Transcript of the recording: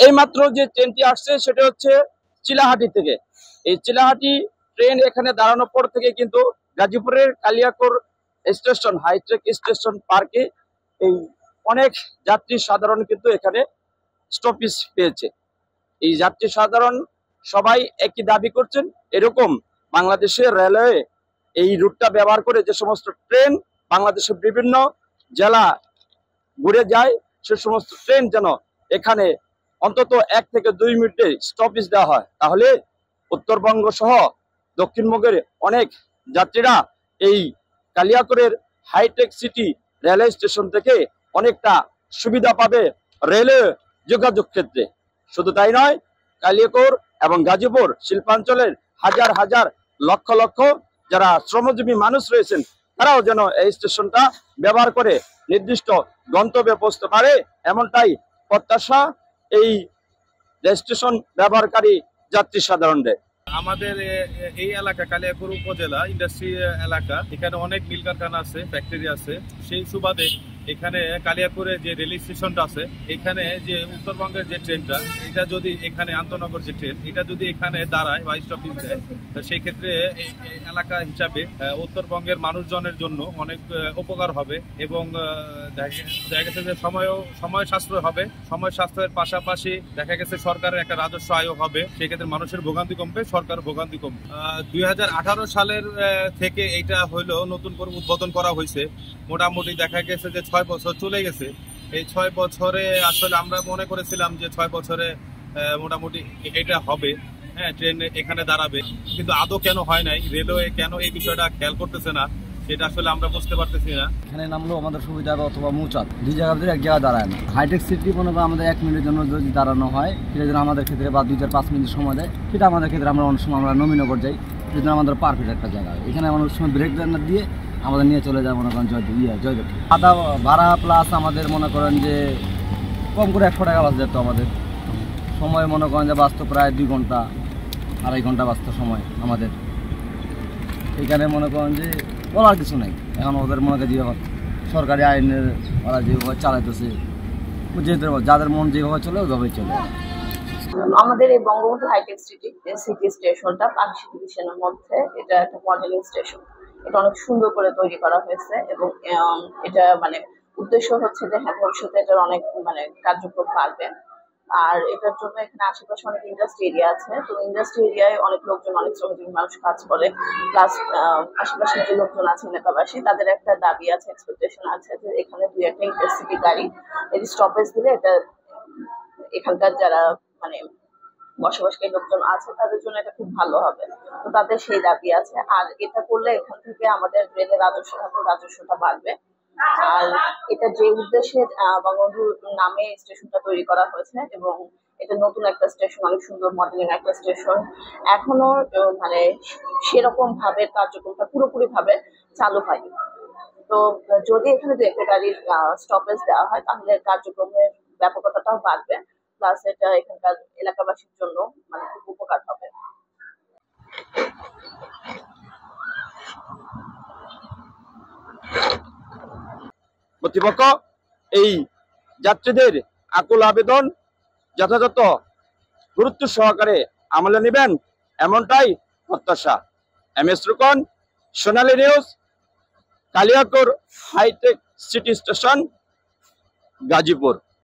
এইমাত্র যে ট্রেনটি আসছে সেটা হচ্ছে চিলাহাটি থেকে। এই চিলাহাটি ট্রেন এখানে দাঁড়ানোর পর থেকে কিন্তু গাজীপুরের কালিয়াকৈর স্টেশন হাইটেক স্টেশন পার্কে এই অনেক যাত্রী সাধারণ কিন্তু এখানে স্টপেজ পেয়েছে। এই যাত্রী সাধারণ সবাই একই দাবি করছেন, এরকম বাংলাদেশের রেলওয়ে এই রুটটা ব্যবহার করে যে সমস্ত ট্রেন বাংলাদেশের বিভিন্ন জেলা ঘুরে যায় সে সমস্ত ট্রেন যেন এখানে অন্তত 1 থেকে 2 মিনিটে স্টপেজ দেওয়া হয়, তাহলে উত্তরবঙ্গ সহ দক্ষিণবঙ্গের অনেক যাত্রীরা এই কালিয়াকৈরের হাইটেক সিটি রেলওয়ে স্টেশন থেকে অনেকটা সুবিধা পাবে রেলওয়ে যোগাযোগ ক্ষেত্রে। শুধু তাই নয়, কালিয়াকৈর এবং গাজীপুর শিল্পাঞ্চলের হাজার হাজার লক্ষ লক্ষ যারা শ্রমজীবী মানুষ রয়েছেন তারাও যেন এই স্টেশনটা ব্যবহার করে নির্দিষ্ট গন্তব্যে পৌঁছতে পারে, এমনটাই প্রত্যাশা এই স্টেশন ব্যবহারকারী যাত্রী সাধারণদের। আমাদের এই এলাকা কালিয়াকৈর উপজেলা ইন্ডাস্ট্রি এলাকা, এখানে অনেক মিল কারখানা আছে, ফ্যাক্টরি আছে। সেই সুবাদে এখানে কালিয়াকৈরে যে রেল স্টেশনটা আছে, এখানে যে উত্তরবঙ্গের যে ট্রেনটা, এটা যদি এখানে আন্তনগর যে ট্রেন, এটা যদি এখানে দাঁড়ায় বা স্টপেজ দেয়, সেই ক্ষেত্রে এলাকা হিসাবে উত্তরবঙ্গের মানুষজনের জন্য অনেক উপকার হবে এবং দেখা গেছে যে সময় সাশ্রয় হবে। সময় সাশ্রয়ের পাশাপাশি দেখা গেছে সরকারের একটা রাজস্ব আয়ও হবে, সেক্ষেত্রে মানুষের ভোগান্তি কমবে, সরকার ভোগান্তি কমবে। 2018 সালের থেকে এটা হইলো নতুন করে উদ্বোধন করা হয়েছে। মোটামুটি দেখা গেছে যে 6 বছর চলে গেছে। এই 6 বছরে আসলে আমরা মনে করেছিলাম যে 6 বছরে মোটামুটি এটা হবে, হ্যাঁ, ট্রেন এখানে দাঁড়াবে, কিন্তু আদৌ কেন হয় নাই, রেলওয়ে কেন এই বিষয়টা খেয়াল করতেছে না, সেটা আসলে আমরা বুঝতে পারতেছি না। এখানে নামলেও আমাদের সুবিধা হবে, অথবা মৌচাক, দুই জায়গা ভিতরে এক জায়গায় দাঁড়ায় না। হাইটেক সিটি মনে করেন আমাদের 1 মিনিটের জন্য যদি দাঁড়ানো হয়, সেটা যেন আমাদের ক্ষেত্রে বা 2-5 মিনিট সময় দেয়, সেটা আমাদের ক্ষেত্রে আমরা অনেক সময় আমরা নবীনগর যাই, সেটা আমাদের পারফেক্ট একটা জায়গা। এখানে আমরা অনেক সময় ব্রেক রান্নার দিয়ে আমাদের নিয়ে চলে যায় মনে করেন জয়দেব। আদা ভাড়া প্লাস আমাদের মনে করেন যে কম করে 100 টাকা বাঁচ যেত। আমাদের সময় মনে করেন যে বাঁচত প্রায় 2 ঘন্টা 2.5 ঘন্টা বাঁচত সময় আমাদের। এখানে মনে করেন যে বলার কিছু নেই। এখন ওদের মনে করেন যেভাবে সরকারি আইনের ওরা যেভাবে চালাইতেছে, যেহেতু যাদের মন যেভাবে চলে ওইভাবেই চলে। আমাদের এই বঙ্গবন্ধু হাইটেক সিটি স্টেশনটা পাকশি ডিভিশনের মধ্যে, এটা একটা মডেলিং স্টেশন। এটা অনেক সুন্দর করে তৈরি করা হয়েছে এবং এটা মানে উদ্দেশ্য হচ্ছে যে হ্যাঁ, ভবিষ্যতে এটার অনেক মানে কার্যক্রম বাড়বে। আর এটার জন্য এখানে আশেপাশে অনেক ইন্ডাস্ট্রি এরিয়া আছে। তো ইন্ডাস্ট্রি এরিয়ায় অনেক লোকজন, অনেক শ্রমজীবী মানুষ কাজ করে, প্লাস আশেপাশে যে লোকজন আছে এলাকাবাসী, তাদের একটা দাবি আছে, এক্সপেকটেশন আছে যে এখানে 2-1টা ইন্টারসিটি গাড়ি এই স্টপেজ দিলে এটা এখানকার যারা মানে বসবাসকারী লোকজন আছে তাদের জন্য এটা খুব ভালো হবে। তো তাদের সেই দাবি আছে। আর এটা করলে এখান থেকে আমাদের রেলের রাজস্বটা বাড়বে। আর এটা যে উদ্দেশ্যে বঙ্গবন্ধু নামে স্টেশনটা তৈরি করা হয়েছে এবং এটা নতুন একটা স্টেশন, অনেক সুন্দর মডেলিং একটা স্টেশন, এখনো মানে সেরকম ভাবে কার্যক্রমটা পুরোপুরি ভাবে চালু হয়নি। তো যদি এখানে 2-1টা গাড়ির স্টপেজ দেওয়া হয় তাহলে কার্যক্রমের ব্যাপকতাটাও বাড়বে, প্লাস এটা এখানকার এলাকাবাসীর জন্য মানে খুব উপকার হবে। কর্তৃপক্ষ এই যাত্রীদের আকুল আবেদন যথাযথ গুরুত্ব সহকারে আমলে নেবেন, এমনটাই প্রত্যাশা। MS Rukon, Sonali news, Kaliakair hitech city station, Gazipur.